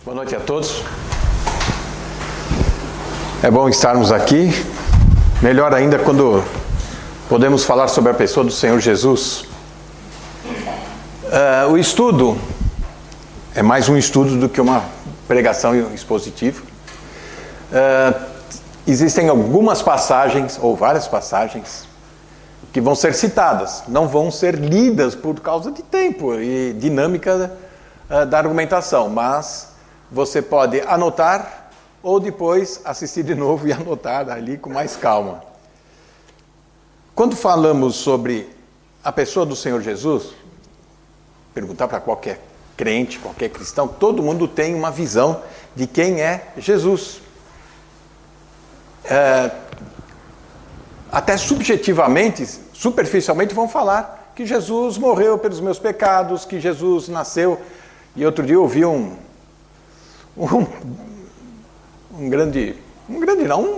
Boa noite a todos. É bom estarmos aqui. Melhor ainda quando podemos falar sobre a pessoa do Senhor Jesus. O estudo é mais um estudo do que uma pregação expositiva. Existem algumas passagens, ou várias passagens, que vão ser citadas. Não vão ser lidas por causa de tempo e dinâmica da argumentação, mas você pode anotar ou depois assistir de novo e anotar ali com mais calma. Quando falamos sobre a pessoa do Senhor Jesus, perguntar para qualquer crente, qualquer cristão, todo mundo tem uma visão de quem é Jesus. Até subjetivamente, superficialmente vão falar que Jesus morreu pelos meus pecados, que Jesus nasceu. E outro dia eu ouvi um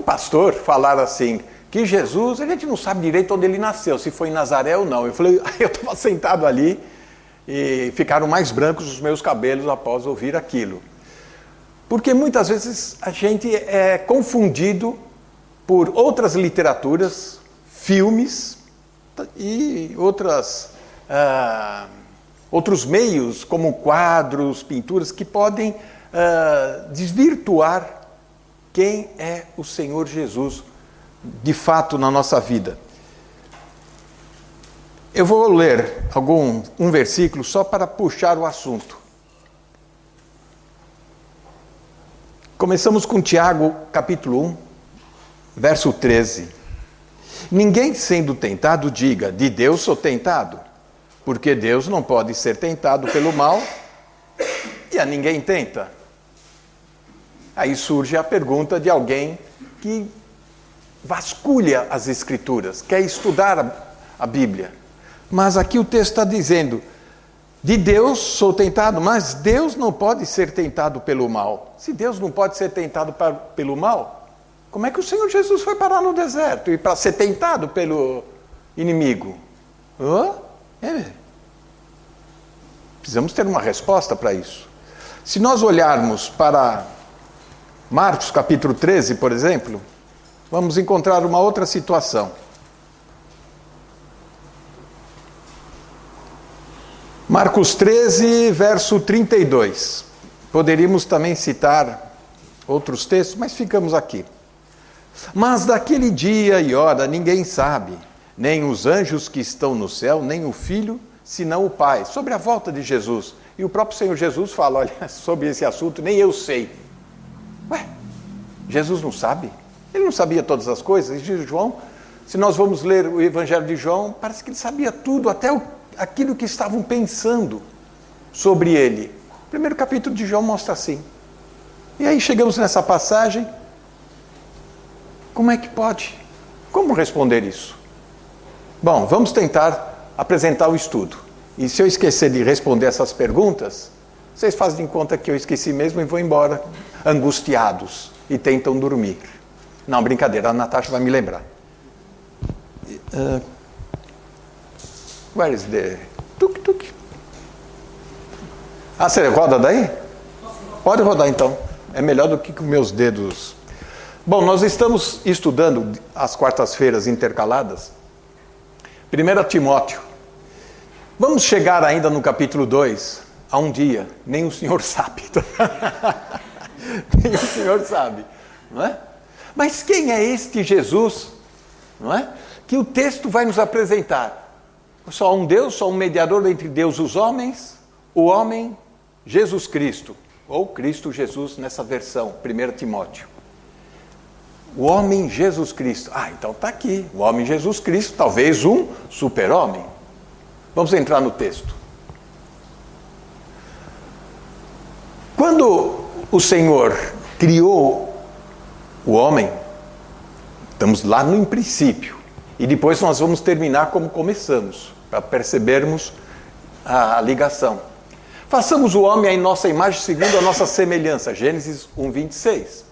pastor falar assim, que Jesus, a gente não sabe direito onde ele nasceu, se foi em Nazaré ou não. Eu falei, eu estava sentado ali e ficaram mais brancos os meus cabelos após ouvir aquilo. Porque muitas vezes a gente é confundido por outras literaturas, filmes e outros meios, como quadros, pinturas, que podem desvirtuar quem é o Senhor Jesus de fato na nossa vida. Eu vou ler um versículo só para puxar o assunto. Começamos com Tiago, capítulo 1, verso 13. Ninguém sendo tentado diga, de Deus sou tentado, porque Deus não pode ser tentado pelo mal e a ninguém tenta. Aí surge a pergunta de alguém que vasculha as Escrituras, quer estudar a Bíblia. Mas aqui o texto está dizendo, de Deus sou tentado, mas Deus não pode ser tentado pelo mal. Se Deus não pode ser tentado pelo mal, como é que o Senhor Jesus foi parar no deserto e para ser tentado pelo inimigo? Precisamos ter uma resposta para isso. Se nós olharmos para Marcos capítulo 13, por exemplo, vamos encontrar uma outra situação. Marcos 13, verso 32. Poderíamos também citar outros textos, mas ficamos aqui. Mas daquele dia e hora ninguém sabe, nem os anjos que estão no céu, nem o Filho, senão o Pai. Sobre a volta de Jesus. E o próprio Senhor Jesus fala, olha, sobre esse assunto nem eu sei. Jesus não sabe? Ele não sabia todas as coisas? E João, se nós vamos ler o Evangelho de João, parece que ele sabia tudo, até aquilo que estavam pensando sobre ele. O primeiro capítulo de João mostra assim. E aí chegamos nessa passagem. Como é que pode? Como responder isso? Bom, vamos tentar apresentar o estudo. E se eu esquecer de responder essas perguntas, vocês fazem de conta que eu esqueci mesmo e vão embora angustiados e tentam dormir. Não, brincadeira, a Natasha vai me lembrar. Where is the... Tuk-tuk. Você roda daí? Pode rodar então. É melhor do que com meus dedos. Bom, nós estamos estudando às quartas-feiras intercaladas 1 Timóteo. Vamos chegar ainda no capítulo 2, a um dia, nem o Senhor sabe. Nem o Senhor sabe, não é? Mas quem é este Jesus, não é? Que o texto vai nos apresentar. Só um Deus, só um mediador entre Deus e os homens, o homem Jesus Cristo, ou Cristo Jesus nessa versão, 1 Timóteo. O homem Jesus Cristo. Então está aqui, o homem Jesus Cristo, talvez um super-homem. Vamos entrar no texto. Quando o Senhor criou o homem, estamos lá no princípio, e depois nós vamos terminar como começamos, para percebermos a ligação. Façamos o homem à nossa imagem segundo a nossa semelhança, Gênesis 1, 26.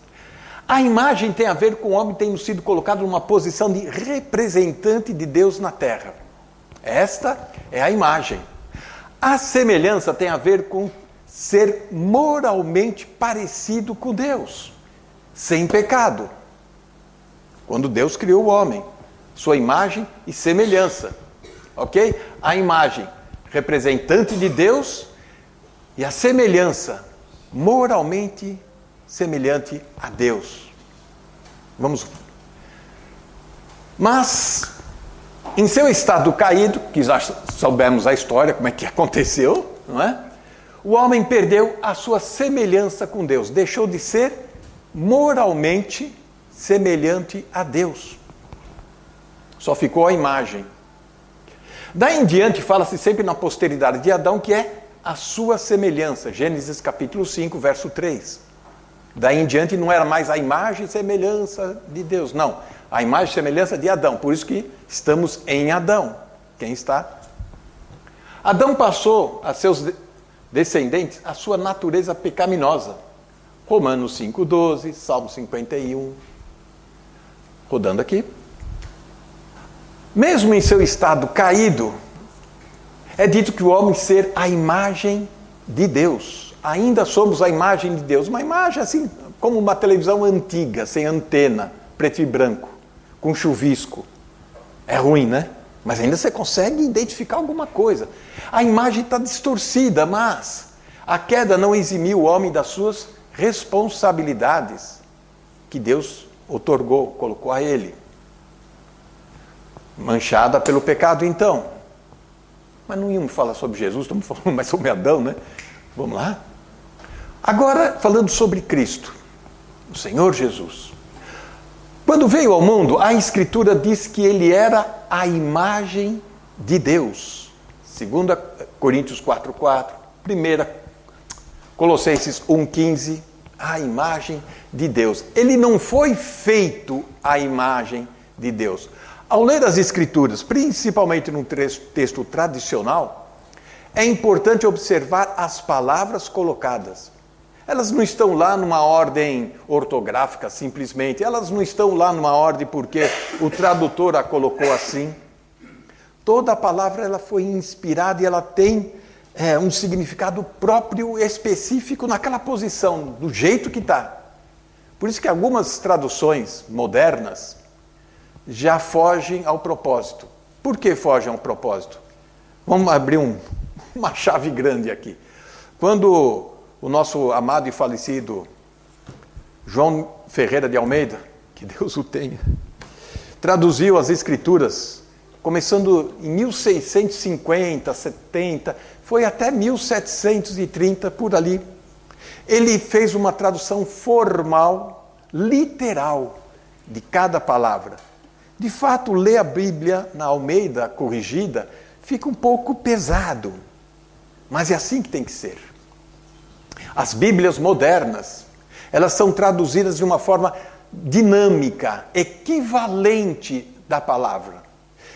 A imagem tem a ver com o homem tendo sido colocado numa posição de representante de Deus na terra. Esta é a imagem. A semelhança tem a ver com ser moralmente parecido com Deus, sem pecado. Quando Deus criou o homem, sua imagem e semelhança, ok? A imagem representante de Deus e a semelhança moralmente semelhante a Deus. Mas, em seu estado caído, que já soubemos a história, como é que aconteceu, não é? O homem perdeu a sua semelhança com Deus, deixou de ser moralmente semelhante a Deus. Só ficou a imagem. Daí em diante, fala-se sempre na posteridade de Adão, que é a sua semelhança. Gênesis capítulo 5, verso 3. Daí em diante não era mais a imagem e semelhança de Deus, não. A imagem e semelhança de Adão. Por isso que estamos em Adão. Quem está? Adão passou a seus descendentes a sua natureza pecaminosa. Romanos 5,12, Salmo 51. Rodando aqui. Mesmo em seu estado caído, é dito que o homem ser a imagem de Deus. Ainda somos a imagem de Deus. Uma imagem assim, como uma televisão antiga, sem antena, preto e branco, com chuvisco. É ruim, né? Mas ainda você consegue identificar alguma coisa. A imagem está distorcida, mas a queda não eximiu o homem das suas responsabilidades que Deus outorgou, colocou a ele. Manchada pelo pecado, então. Mas não íamos falar sobre Jesus, estamos falando mais sobre Adão, né? Vamos lá? Agora, falando sobre Cristo, o Senhor Jesus. Quando veio ao mundo, a Escritura diz que ele era a imagem de Deus. 2 Coríntios 4,4, 1 Colossenses 1,15, a imagem de Deus. Ele não foi feito à imagem de Deus. Ao ler as Escrituras, principalmente num texto tradicional, é importante observar as palavras colocadas. Elas não estão lá numa ordem ortográfica, simplesmente. Elas não estão lá numa ordem porque o tradutor a colocou assim. Toda a palavra ela foi inspirada e ela tem um significado próprio, específico naquela posição, do jeito que está. Por isso que algumas traduções modernas já fogem ao propósito. Por que fogem ao propósito? Vamos abrir uma chave grande aqui. Quando o nosso amado e falecido João Ferreira de Almeida, que Deus o tenha, traduziu as Escrituras, começando em 1650, 70, foi até 1730, por ali. Ele fez uma tradução formal, literal, de cada palavra. De fato, ler a Bíblia na Almeida corrigida fica um pouco pesado, mas é assim que tem que ser. As Bíblias modernas, elas são traduzidas de uma forma dinâmica, equivalente da palavra.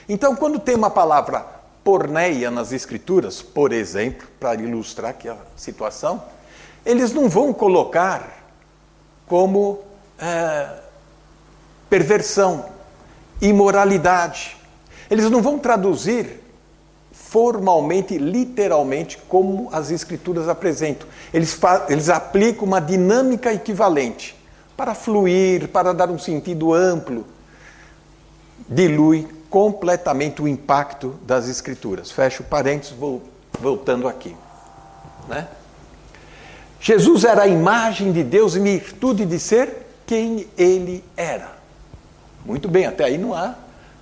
Então, quando tem uma palavra porneia nas Escrituras, por exemplo, para ilustrar aqui a situação, eles não vão colocar como perversão, imoralidade. Eles não vão traduzir formalmente, literalmente, como as Escrituras apresentam. Eles aplicam uma dinâmica equivalente para fluir, para dar um sentido amplo. Dilui completamente o impacto das Escrituras. Fecho parênteses, voltando aqui. Né? Jesus era a imagem de Deus em virtude de ser quem ele era. Muito bem, até aí não há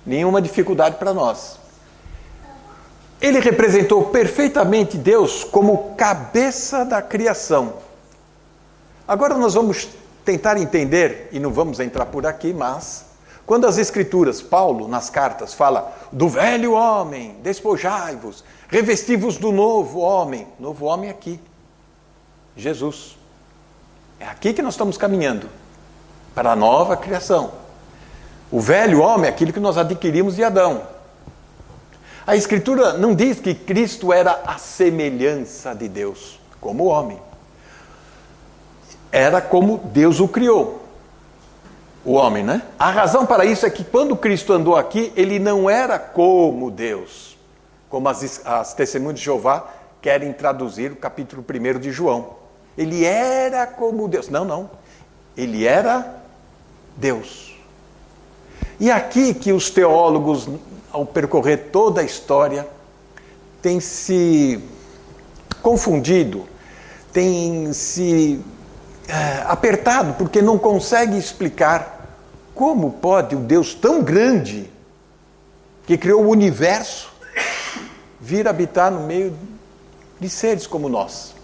nenhuma dificuldade para nós. Ele representou perfeitamente Deus como cabeça da criação. Agora nós vamos tentar entender, e não vamos entrar por aqui, mas quando as Escrituras, Paulo, nas cartas, fala do velho homem, despojai-vos, revesti-vos do novo homem aqui, Jesus. É aqui que nós estamos caminhando, para a nova criação. O velho homem é aquilo que nós adquirimos de Adão. A Escritura não diz que Cristo era a semelhança de Deus, como homem. Era como Deus o criou. O homem, né? A razão para isso é que quando Cristo andou aqui, ele não era como Deus. Como as testemunhas de Jeová querem traduzir o capítulo 1 de João. Ele era como Deus. Não. Ele era Deus. E aqui que os teólogos, ao percorrer toda a história, têm se confundido, têm se apertado, porque não conseguem explicar como pode um Deus tão grande, que criou o universo, vir habitar no meio de seres como nós.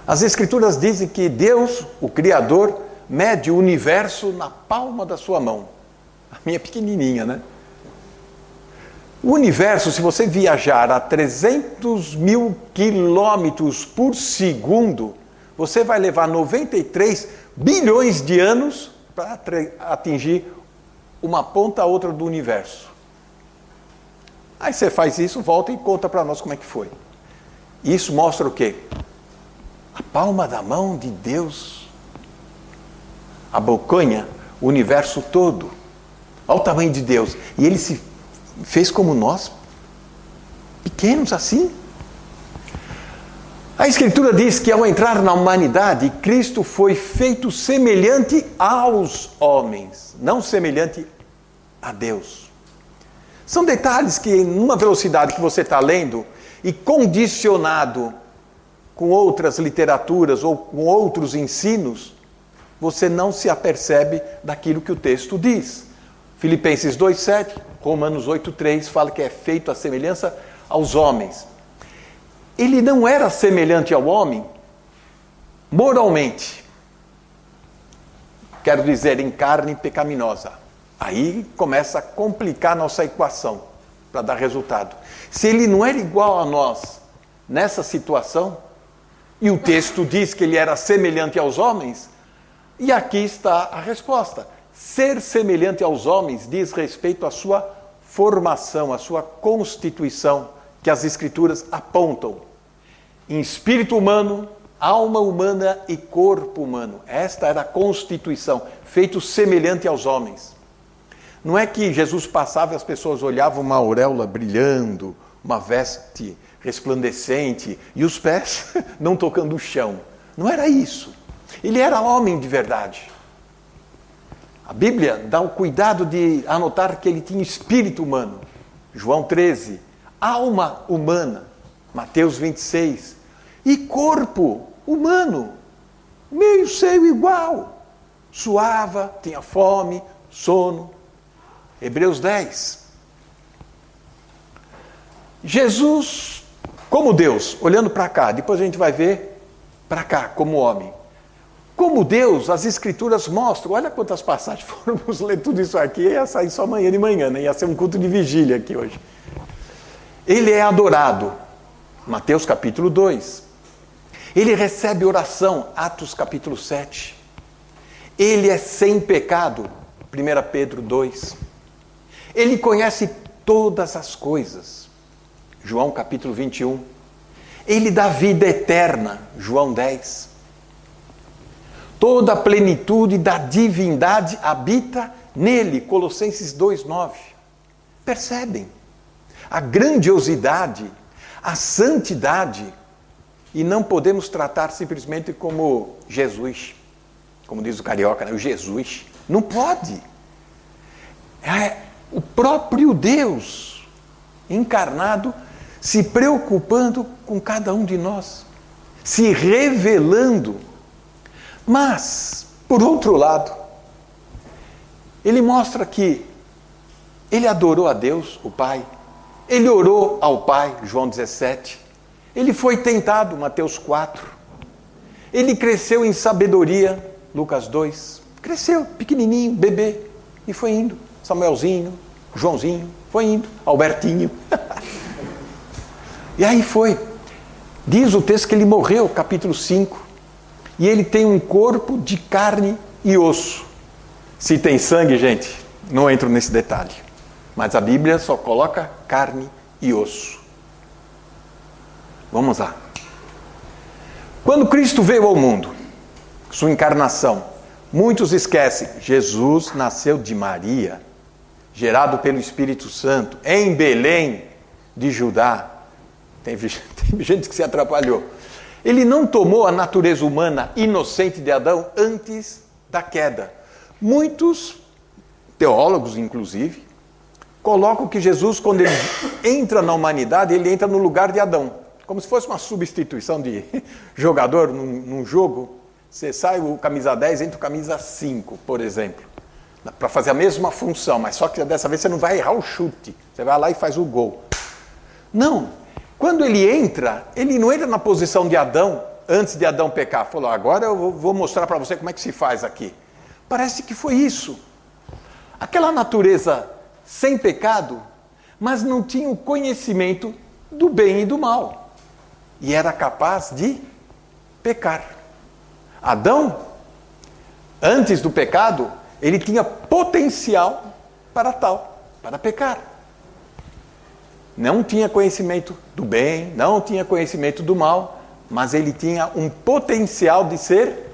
As Escrituras dizem que Deus, o Criador, mede o universo na palma da sua mão. A minha pequenininha, né? O universo, se você viajar a 300 mil quilômetros por segundo, você vai levar 93 bilhões de anos para atingir uma ponta a outra do universo. Aí você faz isso, volta e conta para nós como é que foi. Isso mostra o quê? A palma da mão de Deus abocanha o universo todo. Olha o tamanho de Deus. E Ele se fez como nós, pequenos assim. A Escritura diz que ao entrar na humanidade, Cristo foi feito semelhante aos homens, não semelhante a Deus. São detalhes que, numa velocidade que você está lendo, e condicionado com outras literaturas ou com outros ensinos, você não se apercebe daquilo que o texto diz. Filipenses 2,7, Romanos 8,3 fala que é feito a semelhança aos homens. Ele não era semelhante ao homem moralmente. Quero dizer, em carne pecaminosa. Aí começa a complicar a nossa equação para dar resultado. Se ele não era igual a nós nessa situação, e o texto diz que ele era semelhante aos homens, e aqui está a resposta. Ser semelhante aos homens diz respeito à sua formação, à sua constituição, que as Escrituras apontam. Em espírito humano, alma humana e corpo humano. Esta era a constituição, feito semelhante aos homens. Não é que Jesus passava e as pessoas olhavam uma auréola brilhando, uma veste resplandecente e os pés não tocando o chão. Não era isso. Ele era homem de verdade. A Bíblia dá o cuidado de anotar que ele tinha espírito humano. João 13. Alma humana. Mateus 26. E corpo humano. Meio seio igual. Suava, tinha fome, sono. Hebreus 10. Jesus, como Deus, olhando para cá, depois a gente vai ver para cá, como homem. Como Deus, as Escrituras mostram, olha quantas passagens, formos ler tudo isso aqui, ia sair só amanhã de manhã, né? Ia ser um culto de vigília aqui hoje. Ele é adorado, Mateus capítulo 2. Ele recebe oração, Atos capítulo 7. Ele é sem pecado, 1 Pedro 2. Ele conhece todas as coisas, João capítulo 21. Ele dá vida eterna, João 10. Toda a plenitude da divindade habita nele, Colossenses 2,9. Percebem? A grandiosidade, a santidade, e não podemos tratar simplesmente como Jesus, como diz o carioca, né? O Jesus. Não pode. É o próprio Deus encarnado se preocupando com cada um de nós, se revelando. Mas, por outro lado, ele mostra que ele adorou a Deus, o Pai, ele orou ao Pai, João 17, ele foi tentado, Mateus 4, ele cresceu em sabedoria, Lucas 2, cresceu pequenininho, bebê, e foi indo, Samuelzinho, Joãozinho, foi indo, Albertinho, e aí foi, diz o texto que ele morreu, capítulo 5, e ele tem um corpo de carne e osso. Se tem sangue, gente, não entro nesse detalhe. Mas a Bíblia só coloca carne e osso. Vamos lá. Quando Cristo veio ao mundo, sua encarnação, muitos esquecem, Jesus nasceu de Maria, gerado pelo Espírito Santo, em Belém de Judá. Tem gente que se atrapalhou. Ele não tomou a natureza humana inocente de Adão antes da queda. Muitos teólogos, inclusive, colocam que Jesus, quando ele entra na humanidade, ele entra no lugar de Adão. Como se fosse uma substituição de jogador num jogo. Você sai o camisa 10, entra o camisa 5, por exemplo. Para fazer a mesma função, mas só que dessa vez você não vai errar o chute. Você vai lá e faz o gol. Não. Quando ele não entra na posição de Adão, antes de Adão pecar. Falou, agora eu vou mostrar para você como é que se faz aqui. Parece que foi isso. Aquela natureza sem pecado, mas não tinha o conhecimento do bem e do mal. E era capaz de pecar. Adão, antes do pecado, ele tinha potencial para tal, para pecar. Não tinha conhecimento do bem, não tinha conhecimento do mal, mas ele tinha um potencial de ser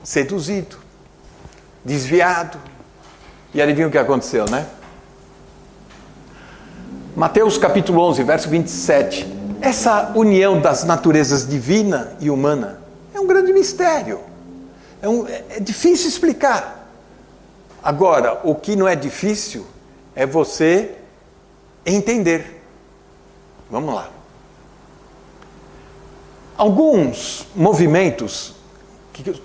seduzido, desviado. E adivinha o que aconteceu, né? Mateus capítulo 11, verso 27. Essa união das naturezas divina e humana é um grande mistério. É difícil explicar. Agora, o que não é difícil é você entender. Vamos lá. Alguns movimentos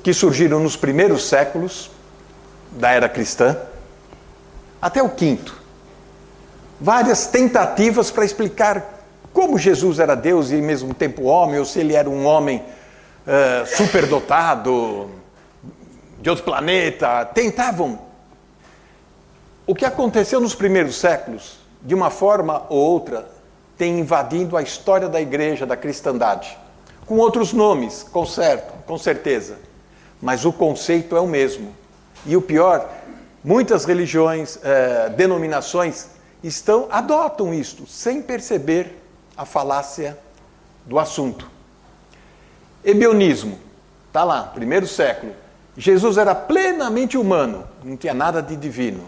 que surgiram nos primeiros séculos da era cristã, até o quinto, várias tentativas para explicar como Jesus era Deus e ao mesmo tempo homem, ou se ele era um homem superdotado, de outro planeta, tentavam. O que aconteceu nos primeiros séculos, de uma forma ou outra, tem invadido a história da igreja, da cristandade, com outros nomes, com certeza, mas o conceito é o mesmo. E o pior, muitas religiões, denominações, adotam isto, sem perceber a falácia do assunto. Ebionismo, está lá, primeiro século. Jesus era plenamente humano, não tinha nada de divino.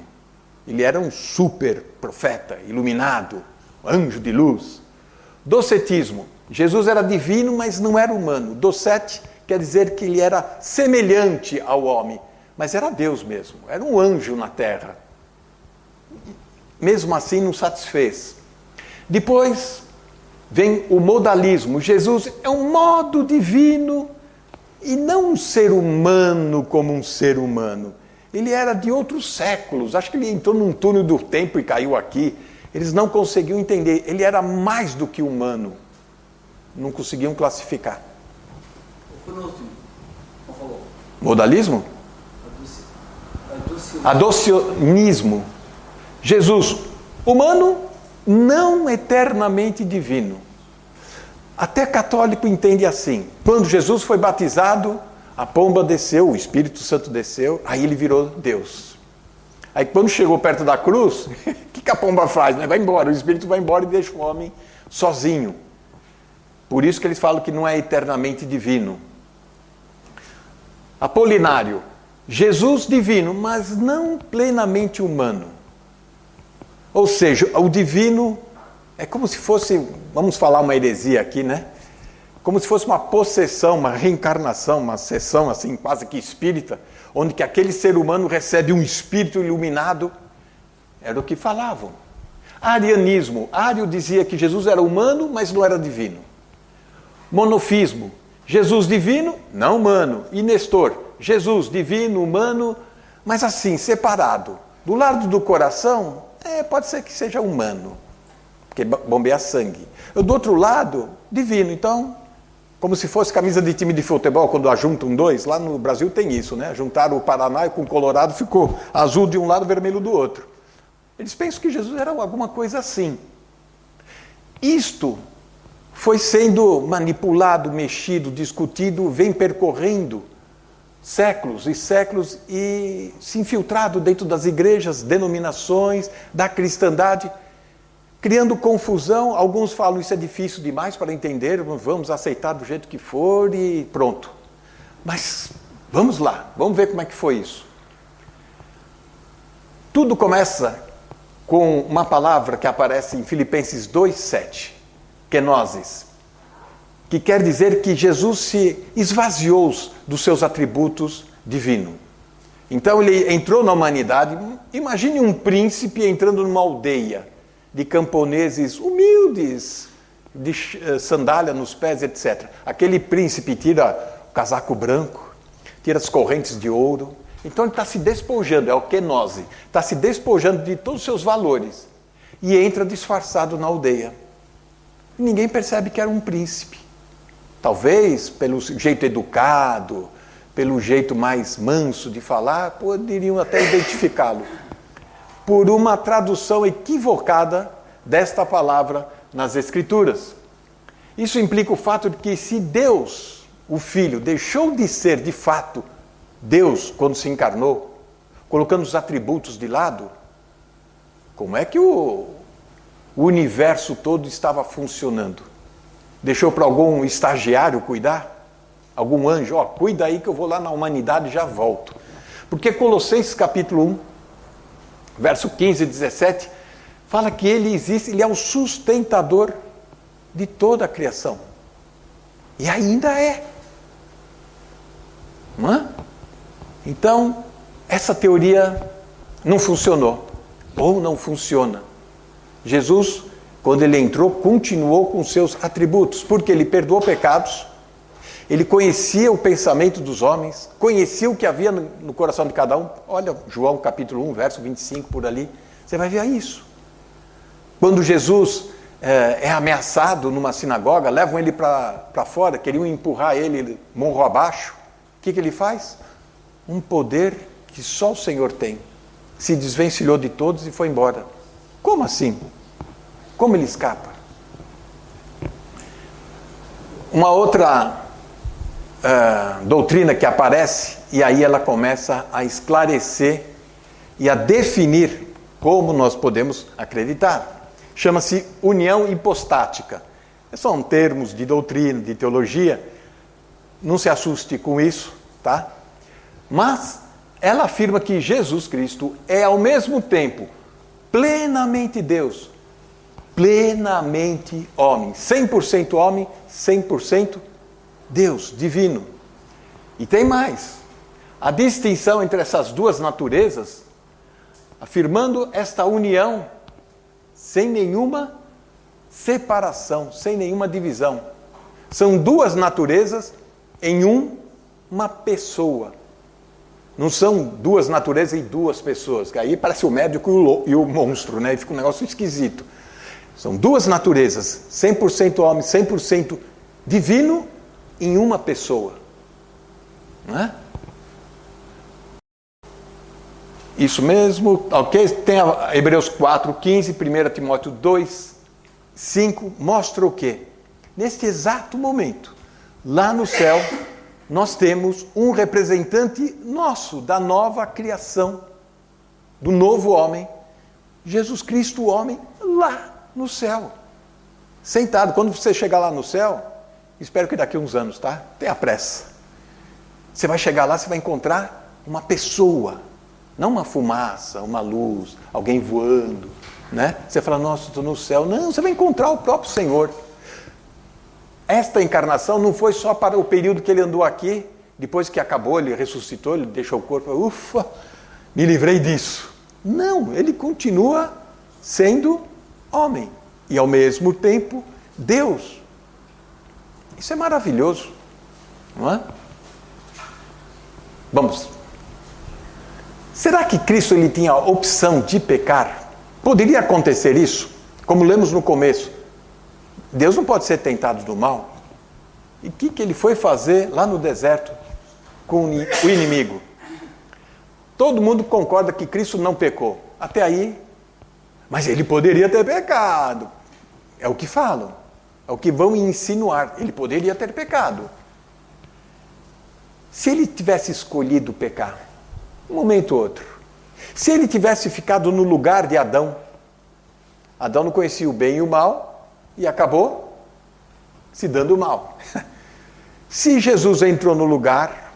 Ele era um super profeta, iluminado, anjo de luz. Docetismo, Jesus era divino, mas não era humano. Docete quer dizer que ele era semelhante ao homem, mas era Deus mesmo, era um anjo na terra. Mesmo assim não satisfez. Depois vem o modalismo. Jesus é um modo divino e não um ser humano como um ser humano. Ele era de outros séculos. Acho que ele entrou num túnel do tempo e caiu aqui. Eles não conseguiam entender. Ele era mais do que humano. Não conseguiam classificar. Modalismo? Adocionismo. Jesus, humano, não eternamente divino. Até católico entende assim. Quando Jesus foi batizado, a pomba desceu, o Espírito Santo desceu, aí ele virou Deus. Aí quando chegou perto da cruz, o que a pomba faz? Vai embora, o Espírito vai embora e deixa o homem sozinho. Por isso que eles falam que não é eternamente divino. Apolinário, Jesus divino, mas não plenamente humano. Ou seja, o divino é como se fosse, vamos falar uma heresia aqui, né? Como se fosse uma possessão, uma reencarnação, uma sessão assim, quase que espírita, onde que aquele ser humano recebe um espírito iluminado. Era o que falavam. Arianismo. Ário dizia que Jesus era humano, mas não era divino. Monofismo. Jesus divino, não humano. E Nestor. Jesus divino, humano, mas assim, separado. Do lado do coração, pode ser que seja humano, porque bombeia sangue. Do outro lado, divino. Então, como se fosse camisa de time de futebol, quando ajuntam dois, lá no Brasil tem isso, né? Juntaram o Paraná com o Colorado, ficou azul de um lado, vermelho do outro. Eles pensam que Jesus era alguma coisa assim. Isto foi sendo manipulado, mexido, discutido, vem percorrendo séculos e séculos e se infiltrado dentro das igrejas, denominações, da cristandade, criando confusão. Alguns falam isso é difícil demais para entender, vamos aceitar do jeito que for e pronto. Mas vamos lá, vamos ver como é que foi isso. Tudo começa com uma palavra que aparece em Filipenses 2:7, kenosis. que quer dizer que Jesus se esvaziou dos seus atributos divinos. Então ele entrou na humanidade. Imagine um príncipe entrando numa aldeia de camponeses humildes, de sandália nos pés, etc. Aquele príncipe tira o casaco branco, tira as correntes de ouro. Então ele está se despojando, é o kenose, está se despojando de todos os seus valores e entra disfarçado na aldeia. Ninguém percebe que era um príncipe. Talvez pelo jeito educado, pelo jeito mais manso de falar, poderiam até identificá-lo. Por uma tradução equivocada desta palavra nas Escrituras. Isso implica o fato de que se Deus, o Filho, deixou de ser de fato Deus quando se encarnou, colocando os atributos de lado, como é que o universo todo estava funcionando? Deixou para algum estagiário cuidar? Algum anjo? Cuida aí que eu vou lá na humanidade e já volto. Porque Colossenses capítulo 1, verso 15 e 17, fala que ele existe, ele é o sustentador de toda a criação. E ainda é. Não é? Então, essa teoria não funcionou. Ou não funciona. Jesus, quando ele entrou, continuou com seus atributos, porque ele perdoou pecados, ele conhecia o pensamento dos homens, conhecia o que havia no coração de cada um. Olha, João capítulo 1, verso 25, por ali, você vai ver isso. Quando Jesus é ameaçado numa sinagoga, levam ele para fora, queriam empurrar ele morro abaixo, o que ele faz? Um poder que só o Senhor tem. Se desvencilhou de todos e foi embora. Como assim? Como ele escapa? Uma outra doutrina que aparece, e aí ela começa a esclarecer e a definir como nós podemos acreditar. Chama-se união hipostática. São termos de doutrina, de teologia. Não se assuste com isso, tá? Mas ela afirma que Jesus Cristo é ao mesmo tempo plenamente Deus, plenamente homem, 100% homem, 100% Deus, divino. E tem mais. A distinção entre essas duas naturezas, afirmando esta união sem nenhuma separação, sem nenhuma divisão. São duas naturezas em uma pessoa. Não são duas naturezas e duas pessoas, que aí parece o médico e o monstro, né? E fica um negócio esquisito. São duas naturezas, 100% homem, 100% divino, em uma pessoa. Não é? Isso mesmo, ok? Tem Hebreus 4, 15, 1 Timóteo 2, 5, mostra o quê? Neste exato momento, lá no céu, nós temos um representante nosso, da nova criação, do novo homem, Jesus Cristo, o homem, lá no céu. Sentado, quando você chegar lá no céu, espero que daqui a uns anos, tá? Tenha pressa. Você vai chegar lá, você vai encontrar uma pessoa, não uma fumaça, uma luz, alguém voando, né? Você fala, nossa, estou no céu. Não, você vai encontrar o próprio Senhor. Esta encarnação não foi só para o período que ele andou aqui, depois que acabou, ele ressuscitou, ele deixou o corpo, ufa, me livrei disso. Não, ele continua sendo homem e ao mesmo tempo Deus. Isso é maravilhoso, não é? Vamos. Será que Cristo ele tinha a opção de pecar? Poderia acontecer isso? Como lemos no começo, Deus não pode ser tentado do mal. E o que ele foi fazer lá no deserto com o inimigo? Todo mundo concorda que Cristo não pecou. Até aí, mas ele poderia ter pecado. É o que falam. É o que vão insinuar. Ele poderia ter pecado. Se ele tivesse escolhido pecar, um momento ou outro, se ele tivesse ficado no lugar de Adão, Adão não conhecia o bem e o mal, e acabou se dando mal. Se Jesus entrou no lugar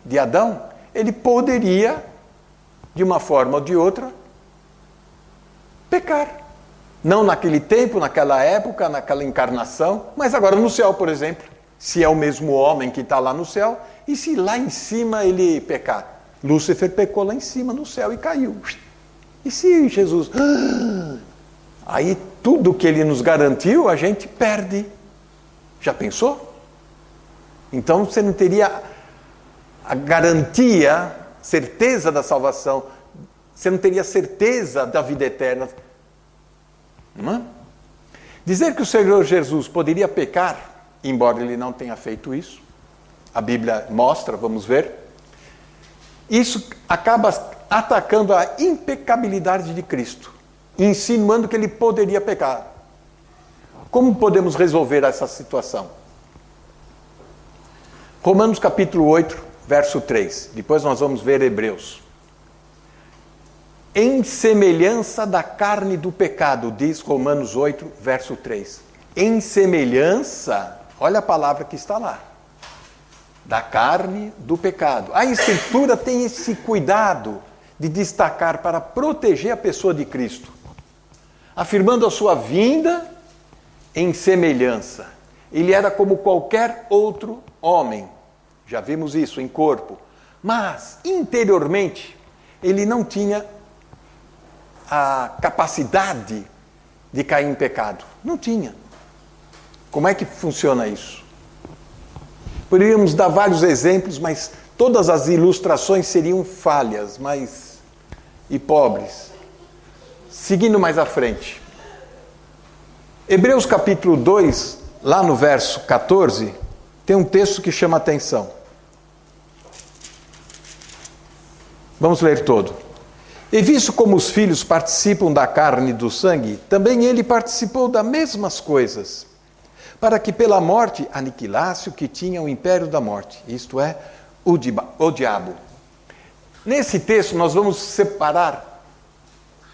de Adão, ele poderia, de uma forma ou de outra, pecar. Não naquele tempo, naquela época, naquela encarnação, mas agora no céu, por exemplo. Se é o mesmo homem que está lá no céu, e se lá em cima ele pecar? Lúcifer pecou lá em cima no céu e caiu. E se Jesus... Aí tudo que ele nos garantiu, a gente perde. Já pensou? Então você não teria a garantia, certeza da salvação, você não teria certeza da vida eterna. Não é? Dizer que o Senhor Jesus poderia pecar, embora ele não tenha feito isso, a Bíblia mostra, vamos ver, isso acaba atacando a impecabilidade de Cristo, insinuando que ele poderia pecar. Como podemos resolver essa situação? Romanos capítulo 8, verso 3. Depois nós vamos ver Hebreus. Em semelhança da carne do pecado, diz Romanos 8, verso 3. Em semelhança, olha a palavra que está lá. Da carne do pecado. A Escritura tem esse cuidado de destacar para proteger a pessoa de Cristo, afirmando a sua vinda em semelhança. Ele era como qualquer outro homem, já vimos isso em corpo, mas interiormente ele não tinha a capacidade de cair em pecado. Não tinha. Como é que funciona isso? Poderíamos dar vários exemplos, mas todas as ilustrações seriam falhas, e pobres. Seguindo mais à frente. Hebreus capítulo 2, lá no verso 14, tem um texto que chama a atenção. Vamos ler todo. E visto como os filhos participam da carne e do sangue, também ele participou das mesmas coisas, para que pela morte aniquilasse o que tinha o império da morte, isto é, o diabo. Nesse texto nós vamos separar,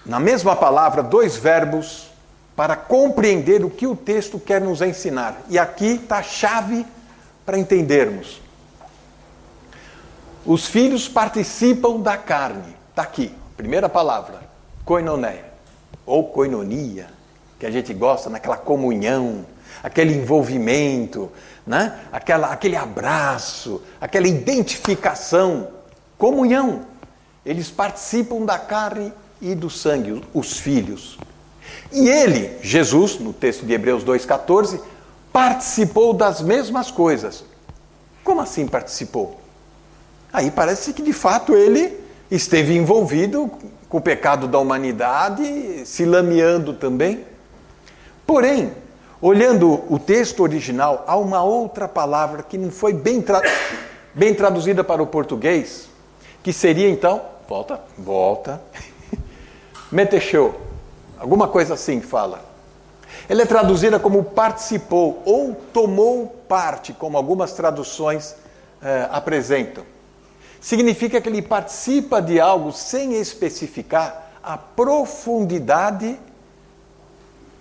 na mesma palavra, dois verbos para compreender o que o texto quer nos ensinar. E aqui está a chave para entendermos. Os filhos participam da carne. Está aqui, primeira palavra, koinoné, ou koinonia, que a gente gosta, naquela comunhão, aquele envolvimento, né? Aquele abraço, aquela identificação, comunhão. Eles participam da carne e do sangue, os filhos. E ele, Jesus, no texto de Hebreus 2,14, participou das mesmas coisas. Como assim participou? Aí parece que de fato ele esteve envolvido com o pecado da humanidade, se lameando também. Porém, olhando o texto original, há uma outra palavra que não foi bem traduzida para o português, que seria então, volta, metechou, alguma coisa assim que fala. Ela é traduzida como participou ou tomou parte, como algumas traduções apresentam. Significa que ele participa de algo sem especificar a profundidade,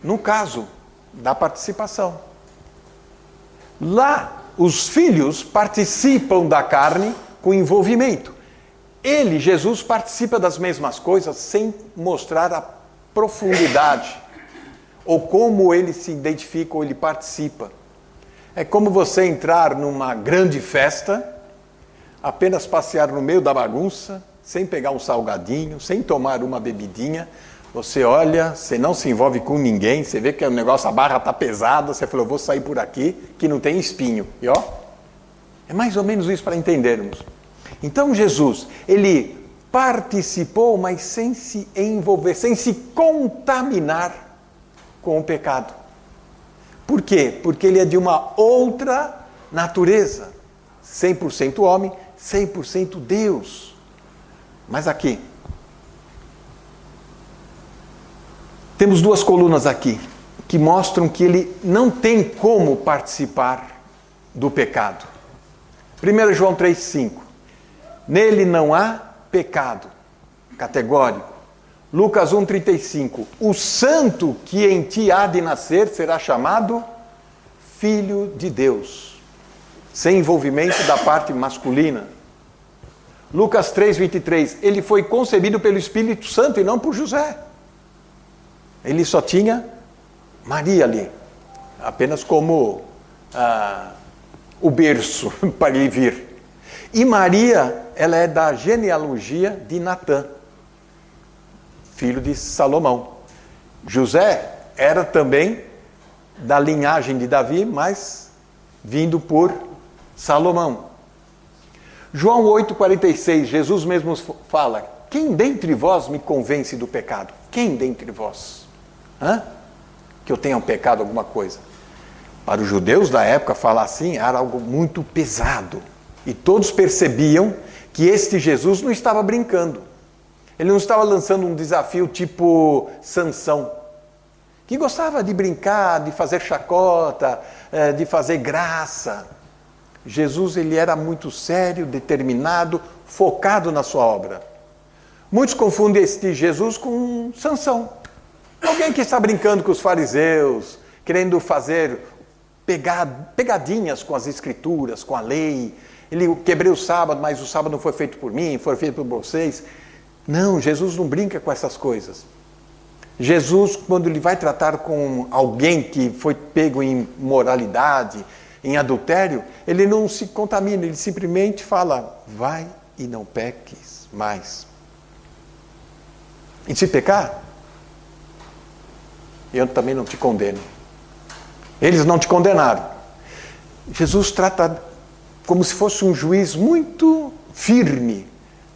no caso da participação. Lá, os filhos participam da carne com envolvimento. Ele, Jesus, participa das mesmas coisas sem mostrar a profundidade ou como ele se identifica ou ele participa. É como você entrar numa grande festa, apenas passear no meio da bagunça, sem pegar um salgadinho, sem tomar uma bebidinha. Você olha, você não se envolve com ninguém, você vê que o negócio, a barra está pesada, você falou, vou sair por aqui, que não tem espinho. E ó, é mais ou menos isso para entendermos. Então Jesus, ele participou, mas sem se envolver, sem se contaminar com o pecado. Por quê? Porque ele é de uma outra natureza. 100% homem, 100% Deus. Mas aqui, temos duas colunas aqui, que mostram que ele não tem como participar do pecado. 1 João 3,5. Nele não há pecado. Categórico. Lucas 1,35. O santo que em ti há de nascer será chamado Filho de Deus. Sem envolvimento da parte masculina. Lucas 3,23. Ele foi concebido pelo Espírito Santo e não por José. Ele só tinha Maria ali, apenas como o berço para ele vir. E Maria, ela é da genealogia de Natã, filho de Salomão. José era também da linhagem de Davi, mas vindo por Salomão. João 8,46, Jesus mesmo fala: quem dentre vós me convence do pecado? Quem dentre vós? Que eu tenha um pecado, alguma coisa. Para os judeus da época, falar assim era algo muito pesado. E todos percebiam que este Jesus não estava brincando. Ele não estava lançando um desafio tipo Sansão, que gostava de brincar, de fazer chacota, de fazer graça. Jesus, ele era muito sério, determinado, focado na sua obra. Muitos confundem este Jesus com Sansão. Alguém que está brincando com os fariseus, querendo fazer pegadinhas com as escrituras, com a lei. Ele quebrei o sábado, mas o sábado não foi feito por mim, foi feito por vocês. Não, Jesus não brinca com essas coisas. Jesus, quando ele vai tratar com alguém que foi pego em imoralidade, em adultério, ele não se contamina, ele simplesmente fala: vai e não peques mais. E se pecar, eu também não te condeno. Eles não te condenaram. Jesus trata como se fosse um juiz muito firme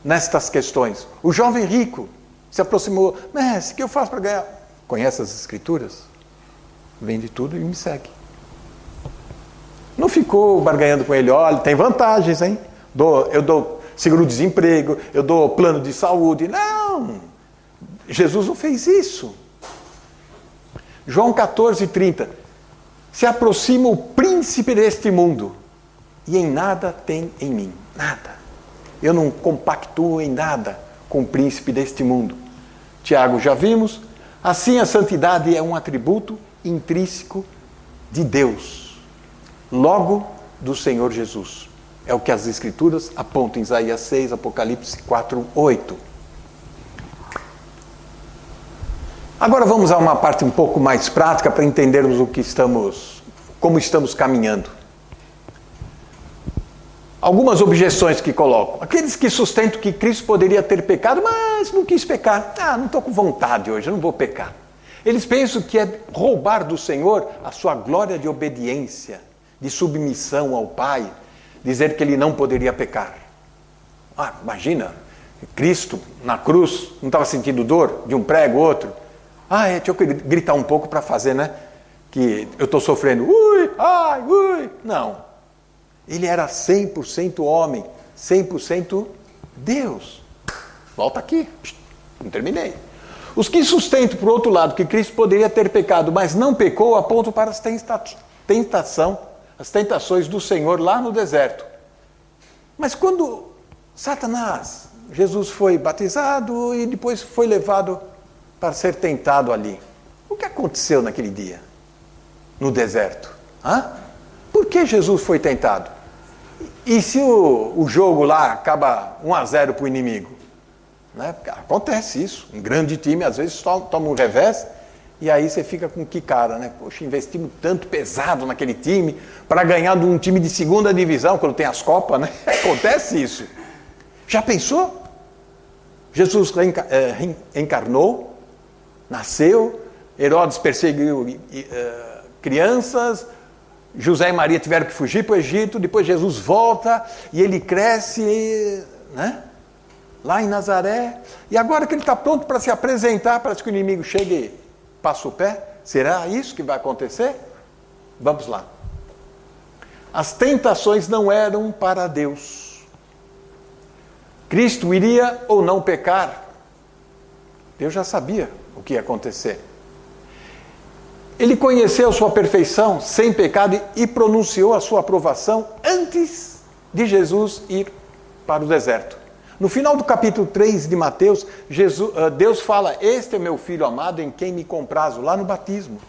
nestas questões. O jovem rico se aproximou: mestre, o que eu faço para ganhar? Conhece as escrituras? Vende tudo e me segue. Não ficou barganhando com ele: olha, tem vantagens, hein? Eu dou seguro-desemprego, eu dou plano de saúde. Não! Jesus não fez isso. João 14,30. Se aproxima o príncipe deste mundo e em nada tem em mim. Nada. Eu não compactuo em nada com o príncipe deste mundo. Tiago, já vimos. Assim, a santidade é um atributo intrínseco de Deus. Logo, do Senhor Jesus. É o que as Escrituras apontam em Isaías 6, Apocalipse 4:8. Agora vamos a uma parte um pouco mais prática para entendermos como estamos caminhando. Algumas objeções que colocam. Aqueles que sustentam que Cristo poderia ter pecado, mas não quis pecar. Não estou com vontade hoje, eu não vou pecar. Eles pensam que é roubar do Senhor a sua glória de obediência, de submissão ao Pai, dizer que ele não poderia pecar. Imagina, Cristo na cruz, não estava sentindo dor de um prego, outro. Deixa eu gritar um pouco para fazer, né? Que eu estou sofrendo. Ui. Não. Ele era 100% homem, 100% Deus. Volta aqui. Não terminei. Os que sustentam, por outro lado, que Cristo poderia ter pecado, mas não pecou, apontam para as tentações do Senhor lá no deserto. Mas quando Jesus foi batizado e depois foi levado para ser tentado ali, o que aconteceu naquele dia, no deserto? Por que Jesus foi tentado? E se o jogo lá acaba 1-0 para o inimigo? Né? Acontece isso. Um grande time, às vezes, toma um revés, e aí você fica com que cara, né? Poxa, investimos tanto pesado naquele time para ganhar de um time de segunda divisão, quando tem as Copas, né? Acontece isso. Já pensou? Jesus encarnou, nasceu, Herodes perseguiu crianças, José e Maria tiveram que fugir para o Egito, depois Jesus volta e ele cresce, né? Lá em Nazaré, e agora que ele está pronto para se apresentar, parece que o inimigo chega e passa o pé. Será isso que vai acontecer? Vamos lá. As tentações não eram para Deus. Cristo iria ou não pecar? Deus já sabia o que ia acontecer. Ele conheceu sua perfeição sem pecado e pronunciou a sua aprovação antes de Jesus ir para o deserto. No final do capítulo 3 de Mateus, Deus fala: este é meu filho amado em quem me comprazo, lá no batismo.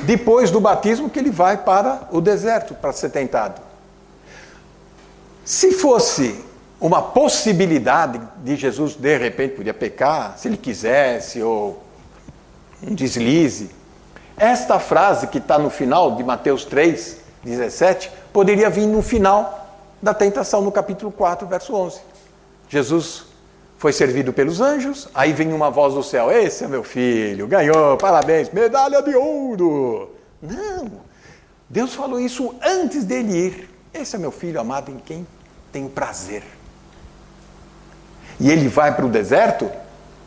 Depois do batismo que ele vai para o deserto para ser tentado. Se fosse uma possibilidade de Jesus, de repente, podia pecar, se ele quisesse, ou um deslize. Esta frase que está no final de Mateus 3, 17, poderia vir no final da tentação, no capítulo 4, verso 11. Jesus foi servido pelos anjos, aí vem uma voz do céu: esse é meu filho, ganhou, parabéns, medalha de ouro. Não, Deus falou isso antes dele ir. Esse é meu filho amado em quem tenho prazer. E ele vai para o deserto,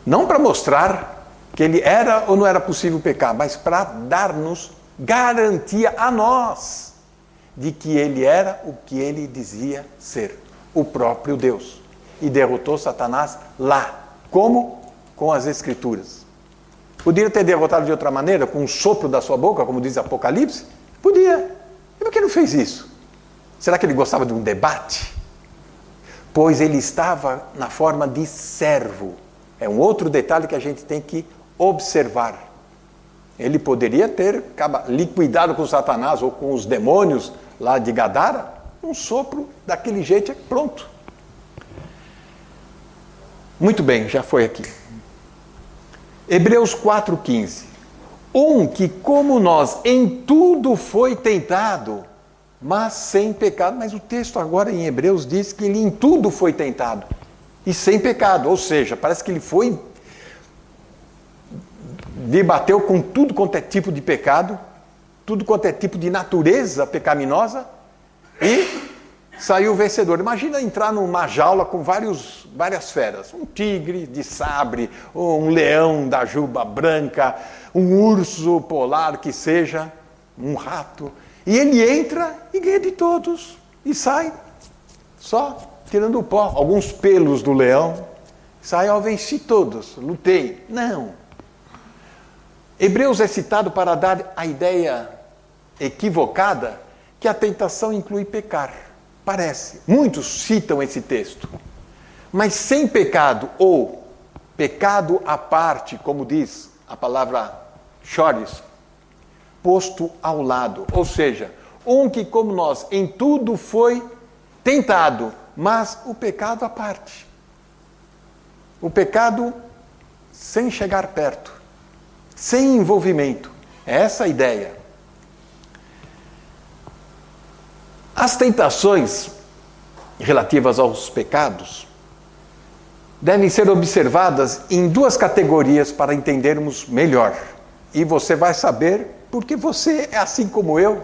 não para mostrar que ele era ou não era possível pecar, mas para dar-nos garantia a nós de que ele era o que ele dizia ser, o próprio Deus. E derrotou Satanás lá. Como? Com as Escrituras. Podia ter derrotado de outra maneira, com um sopro da sua boca, como diz Apocalipse? Podia. E por que não fez isso? Será que ele gostava de um debate? Pois ele estava na forma de servo. É um outro detalhe que a gente tem que observar. Ele poderia ter liquidado com Satanás ou com os demônios lá de Gadara, um sopro daquele jeito, pronto. Muito bem, já foi aqui. Hebreus 4,15. Que como nós em tudo foi tentado, mas sem pecado. Mas o texto agora em Hebreus diz que ele em tudo foi tentado e sem pecado. Ou seja, parece que ele foi, debateu com tudo quanto é tipo de pecado, tudo quanto é tipo de natureza pecaminosa e saiu vencedor. Imagina entrar numa jaula com várias feras. Um tigre de sabre, um leão da juba branca, um urso polar que seja, um rato. E ele entra e ganha de todos. E sai só tirando o pó. Alguns pelos do leão. Sai, venci todos, lutei. Não. Hebreus é citado para dar a ideia equivocada que a tentação inclui pecar. Parece. Muitos citam esse texto. Mas sem pecado, ou pecado à parte, como diz a palavra choris, posto ao lado. Ou seja, que como nós em tudo foi tentado, mas o pecado à parte. O pecado sem chegar perto, sem envolvimento. É essa a ideia. As tentações relativas aos pecados devem ser observadas em duas categorias para entendermos melhor. E você vai saber porque você é assim como eu,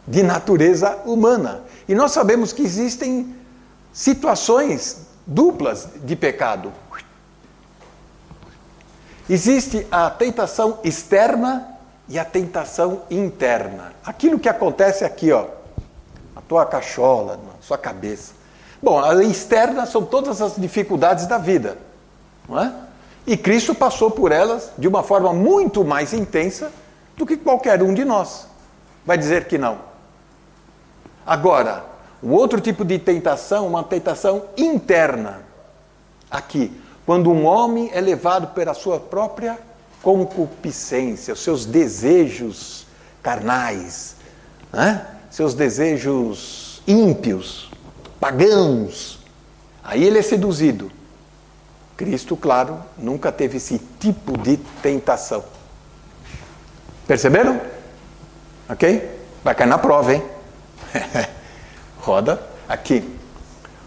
de natureza humana. E nós sabemos que existem situações duplas de pecado. Existe a tentação externa e a tentação interna. Aquilo que acontece aqui, a tua cachola, na sua cabeça. Bom, a externa são todas as dificuldades da vida, não é? E Cristo passou por elas de uma forma muito mais intensa do que qualquer um de nós. Vai dizer que não. Agora, um outro tipo de tentação, uma tentação interna. Aqui, quando um homem é levado pela sua própria concupiscência, os seus desejos carnais, né? Seus desejos ímpios, pagãos. Aí ele é seduzido. Cristo, claro, nunca teve esse tipo de tentação. Perceberam? Ok? Vai cair na prova, hein? Roda aqui.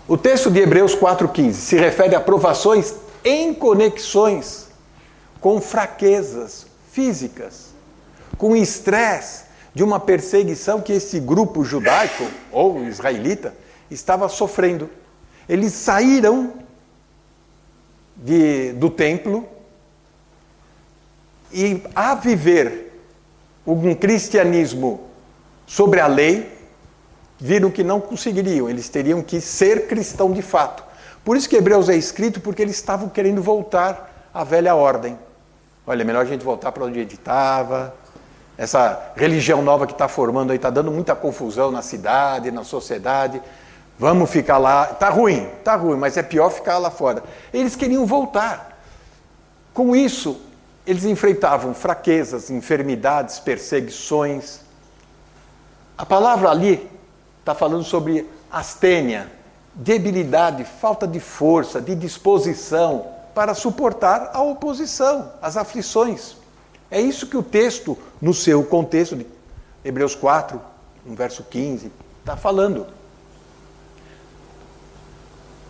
O texto de Hebreus 4,15 se refere a provações em conexões com fraquezas físicas, com estresse de uma perseguição que esse grupo judaico ou israelita estava sofrendo. Eles saíram do templo e, a viver um cristianismo sobre a lei, viram que não conseguiriam, eles teriam que ser cristão de fato. Por isso que Hebreus é escrito, porque eles estavam querendo voltar à velha ordem. Olha, é melhor a gente voltar para onde a gente estava. Essa religião nova que está formando aí está dando muita confusão na cidade, na sociedade. Vamos ficar lá. Está ruim, mas é pior ficar lá fora. Eles queriam voltar. Com isso, eles enfrentavam fraquezas, enfermidades, perseguições. A palavra ali está falando sobre astênia, debilidade, falta de força, de disposição para suportar a oposição, as aflições. É isso que o texto, no seu contexto de Hebreus 4, no verso 15, está falando.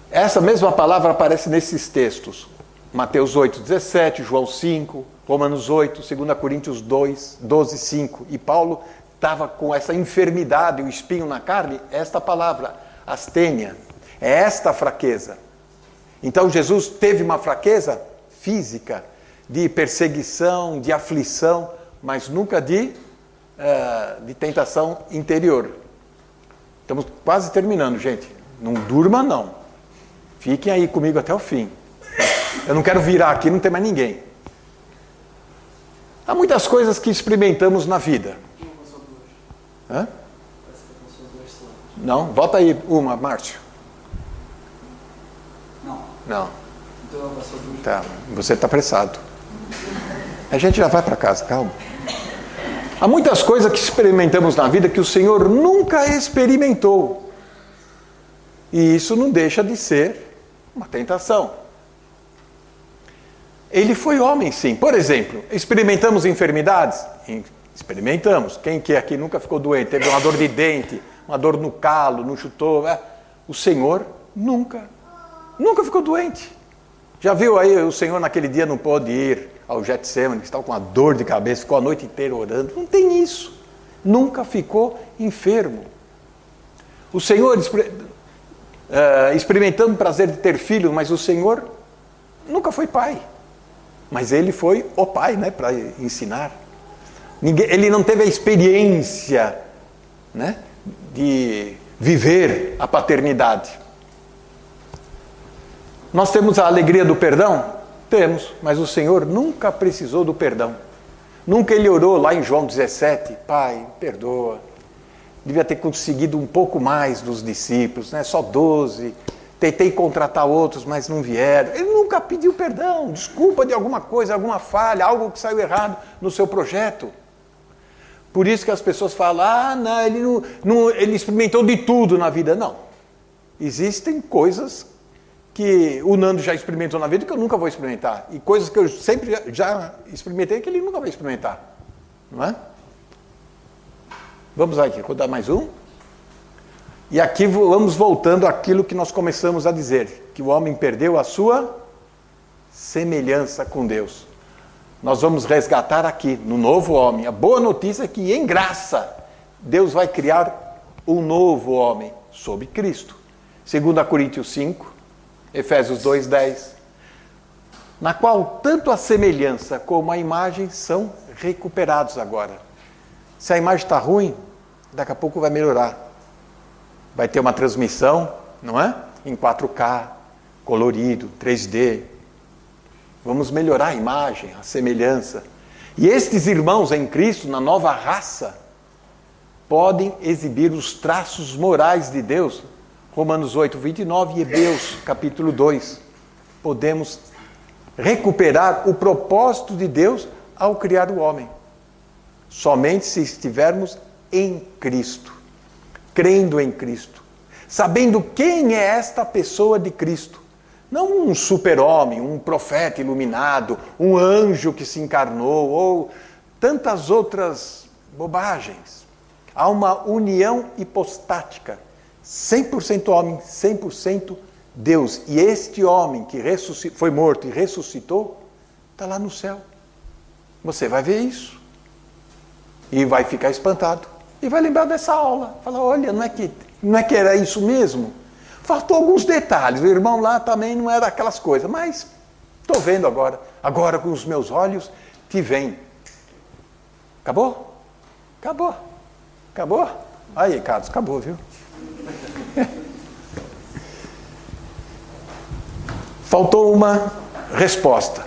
Essa mesma palavra aparece nesses textos. Mateus 8, 17, João 5, Romanos 8, 2 Coríntios 2, 12, 5. E Paulo estava com essa enfermidade, o espinho na carne, esta palavra, astênia. É esta fraqueza. Então Jesus teve uma fraqueza física, de perseguição, de aflição, mas nunca de tentação interior. Estamos quase terminando, gente. Não durma, não. Fiquem aí comigo até o fim. Eu não quero virar aqui, não tem mais ninguém. Há muitas coisas que experimentamos na vida. Hã? Não? Volta aí uma, Márcio. Não. Tá, você está apressado. A gente já vai para casa, calma. Há muitas coisas que experimentamos na vida que o Senhor nunca experimentou. E isso não deixa de ser uma tentação. Ele foi homem, sim. Por exemplo, experimentamos enfermidades? Experimentamos. Quem que aqui nunca ficou doente? Teve uma dor de dente, uma dor no calo, não chutou. O Senhor nunca ficou doente. Já viu aí o Senhor naquele dia não pôde ir ao Getsemane, que estava com uma dor de cabeça, ficou a noite inteira orando. Não tem isso. Nunca ficou enfermo. O Senhor, experimentando o prazer de ter filho, mas o Senhor nunca foi pai. Mas ele foi o pai, né, para ensinar. Ele não teve a experiência, né, de viver a paternidade. Nós temos a alegria do perdão? Temos, mas o Senhor nunca precisou do perdão. Nunca ele orou lá em João 17, Pai, perdoa. Devia ter conseguido um pouco mais dos discípulos, né? Só 12. Tentei contratar outros, mas não vieram. Ele nunca pediu perdão, desculpa de alguma coisa, alguma falha, algo que saiu errado no seu projeto. Por isso que as pessoas falam, não, ele experimentou de tudo na vida. Não. Existem coisas que o Nando já experimentou na vida que eu nunca vou experimentar. E coisas que eu sempre já experimentei que ele nunca vai experimentar. Não é? Vamos aqui, vou dar mais um. E aqui vamos voltando àquilo que nós começamos a dizer, que o homem perdeu a sua semelhança com Deus. Nós vamos resgatar aqui, no novo homem. A boa notícia é que, em graça, Deus vai criar um novo homem sob Cristo. 2 Coríntios 5, Efésios 2:10, na qual tanto a semelhança como a imagem são recuperados agora. Se a imagem está ruim, daqui a pouco vai melhorar. Vai ter uma transmissão, não é? Em 4K, colorido, 3D. Vamos melhorar a imagem, a semelhança. E estes irmãos em Cristo, na nova raça, podem exibir os traços morais de Deus. Romanos 8, 29 e Hebreus, capítulo 2. Podemos recuperar o propósito de Deus ao criar o homem. Somente se estivermos em Cristo, crendo em Cristo, sabendo quem é esta pessoa de Cristo. Não um super-homem, um profeta iluminado, um anjo que se encarnou, ou tantas outras bobagens. Há uma união hipostática, 100% homem, 100% Deus. E este homem que foi morto e ressuscitou, está lá no céu. Você vai ver isso. E vai ficar espantado. E vai lembrar dessa aula. Fala, olha, não é que era isso mesmo? Faltou alguns detalhes. O irmão lá também não era aquelas coisas. Mas estou vendo agora. Agora com os meus olhos te veem. Acabou? Acabou. Acabou? Aí, Carlos, acabou, viu? Faltou uma resposta.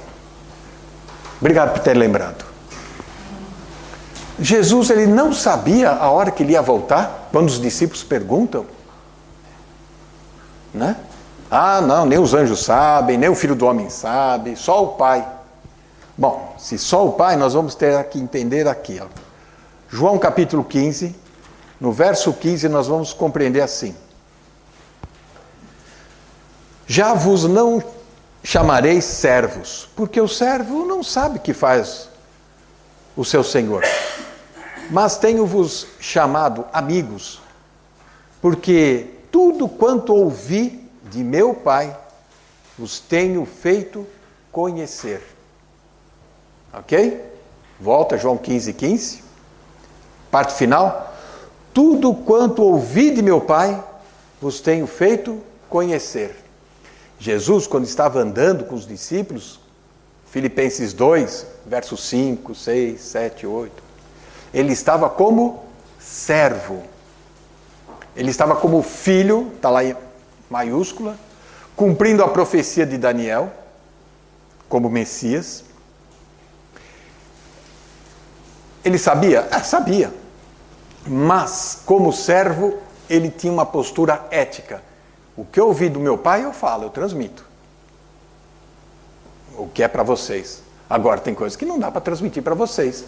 Obrigado por ter lembrado. Jesus, ele não sabia a hora que ele ia voltar, quando os discípulos perguntam, né? Ah, não, nem os anjos sabem, nem o Filho do Homem sabe, só o Pai. Bom, se só o Pai, nós vamos ter que entender aqui, ó. João capítulo 15, no verso 15 nós vamos compreender assim. Já vos não chamareis servos, porque o servo não sabe o que faz o seu senhor. Mas tenho-vos chamado amigos, porque tudo quanto ouvi de meu Pai, os tenho feito conhecer. Ok? Volta João 15:15. Parte final. Tudo quanto ouvi de meu Pai, vos tenho feito conhecer. Jesus, quando estava andando com os discípulos, Filipenses 2, versos 5, 6, 7, 8, ele estava como servo. Ele estava como filho, está lá em maiúscula, cumprindo a profecia de Daniel, como Messias. Ele sabia? Sabia. Mas, como servo, ele tinha uma postura ética. O que eu ouvi do meu pai, eu falo, eu transmito. O que é para vocês. Agora, tem coisas que não dá para transmitir para vocês.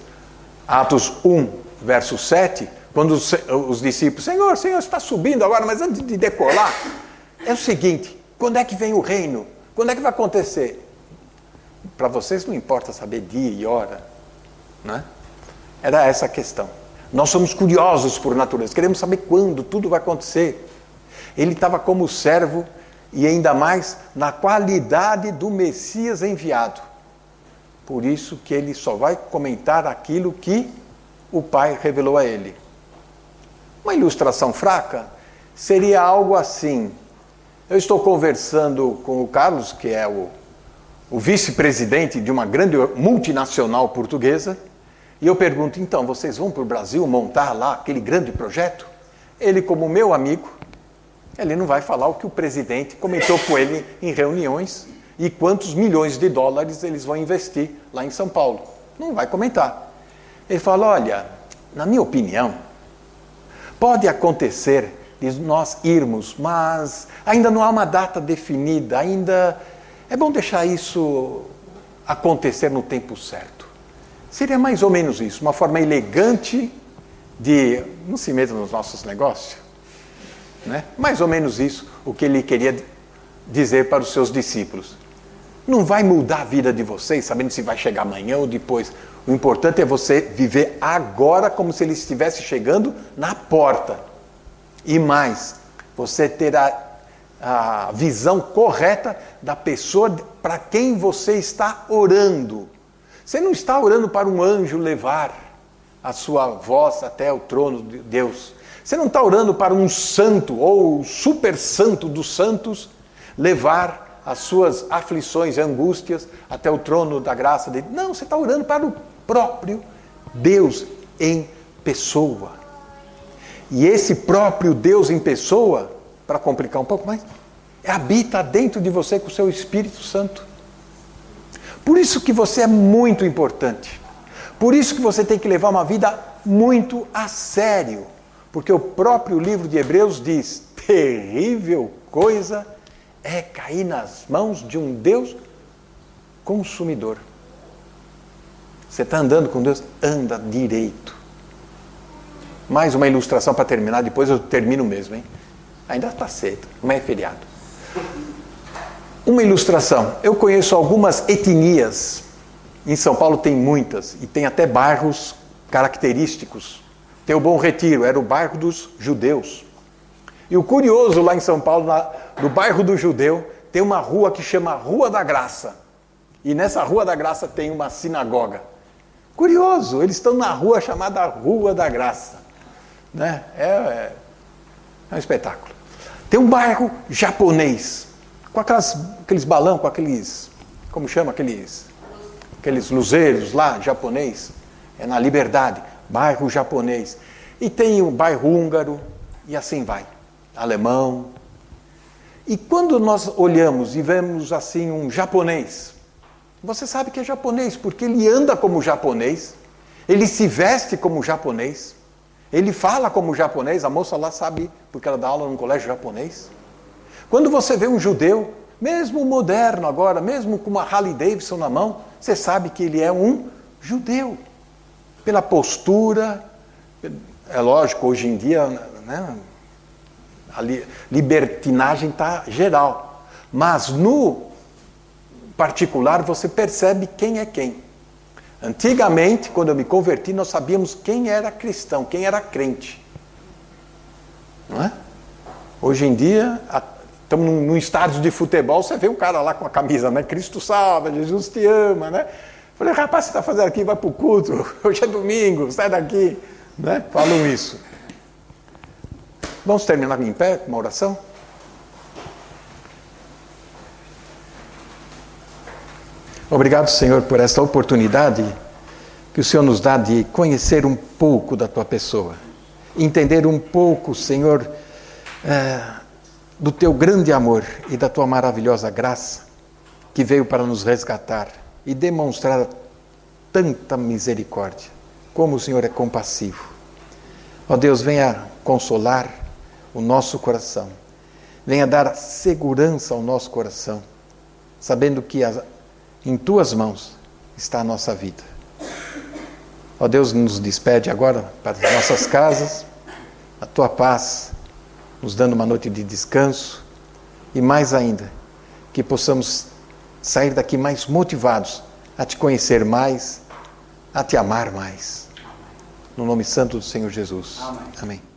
Atos 1, verso 7, quando os discípulos, Senhor, você está subindo agora, mas antes de decolar, é o seguinte, quando é que vem o reino? Quando é que vai acontecer? Para vocês não importa saber dia e hora, né? Era essa a questão. Nós somos curiosos por natureza, queremos saber quando tudo vai acontecer. Ele estava como servo e ainda mais na qualidade do Messias enviado. Por isso que ele só vai comentar aquilo que o Pai revelou a ele. Uma ilustração fraca seria algo assim. Eu estou conversando com o Carlos, que é o vice-presidente de uma grande multinacional portuguesa, e eu pergunto, então, vocês vão para o Brasil montar lá aquele grande projeto? Ele, como meu amigo, ele não vai falar o que o presidente comentou com ele em reuniões e quantos milhões de dólares eles vão investir lá em São Paulo. Não vai comentar. Ele fala, olha, na minha opinião, pode acontecer de nós irmos, mas ainda não há uma data definida, ainda é bom deixar isso acontecer no tempo certo. Seria mais ou menos isso, uma forma elegante de não se meta nos nossos negócios, né? Mais ou menos isso, o que ele queria dizer para os seus discípulos. Não vai mudar a vida de vocês, sabendo se vai chegar amanhã ou depois. O importante é você viver agora como se ele estivesse chegando na porta. E mais, você ter a visão correta da pessoa para quem você está orando. Você não está orando para um anjo levar a sua voz até o trono de Deus. Você não está orando para um santo ou o super santo dos santos levar as suas aflições e angústias até o trono da graça dele. Não, você está orando para o próprio Deus em pessoa. E esse próprio Deus em pessoa, para complicar um pouco mais, habita dentro de você com o seu Espírito Santo. Por isso que você é muito importante. Por isso que você tem que levar uma vida muito a sério. Porque o próprio livro de Hebreus diz, terrível coisa é cair nas mãos de um Deus consumidor. Você está andando com Deus? Anda direito. Mais uma ilustração para terminar, depois eu termino mesmo, hein? Ainda está cedo, não é feriado. Uma ilustração. Eu conheço algumas etnias. Em São Paulo tem muitas, e tem até bairros característicos. Tem o Bom Retiro, era o bairro dos judeus. E o curioso lá em São Paulo, no bairro do judeu, tem uma rua que chama Rua da Graça. E nessa Rua da Graça tem uma sinagoga. Curioso, eles estão na rua chamada Rua da Graça. Né? É um espetáculo. Tem um bairro japonês, com aqueles balão, com aqueles, como chama, aqueles luzeiros lá, japonês. É na Liberdade, bairro japonês. E tem o bairro húngaro, e assim vai. Alemão. E quando nós olhamos e vemos assim um japonês, você sabe que é japonês, porque ele anda como japonês, ele se veste como japonês, ele fala como japonês, a moça lá sabe, porque ela dá aula num colégio japonês. Quando você vê um judeu, mesmo moderno agora, mesmo com uma Harley Davidson na mão, você sabe que ele é um judeu. Pela postura, é lógico, hoje em dia, né, a libertinagem está geral. Mas no particular você percebe quem é quem. Antigamente, quando eu me converti, nós sabíamos quem era cristão, quem era crente. Não é? Hoje em dia, estamos num estádio de futebol, você vê um cara lá com a camisa, né? Cristo salva, Jesus te ama, né? Falei, rapaz, você está fazendo aqui, vai para o culto, hoje é domingo, sai daqui, né? Falam isso. Vamos terminar em pé com uma oração? Obrigado, Senhor, por esta oportunidade que o Senhor nos dá de conhecer um pouco da Tua pessoa. Entender um pouco, Senhor, do Teu grande amor e da Tua maravilhosa graça que veio para nos resgatar e demonstrar tanta misericórdia. Como o Senhor é compassivo. Ó Deus, venha consolar o nosso coração. Venha dar segurança ao nosso coração, sabendo que em Tuas mãos está a nossa vida. Ó Deus, nos despede agora para as nossas casas, a Tua paz, nos dando uma noite de descanso e mais ainda, que possamos sair daqui mais motivados a Te conhecer mais, a Te amar mais. No nome santo do Senhor Jesus. Amém. Amém.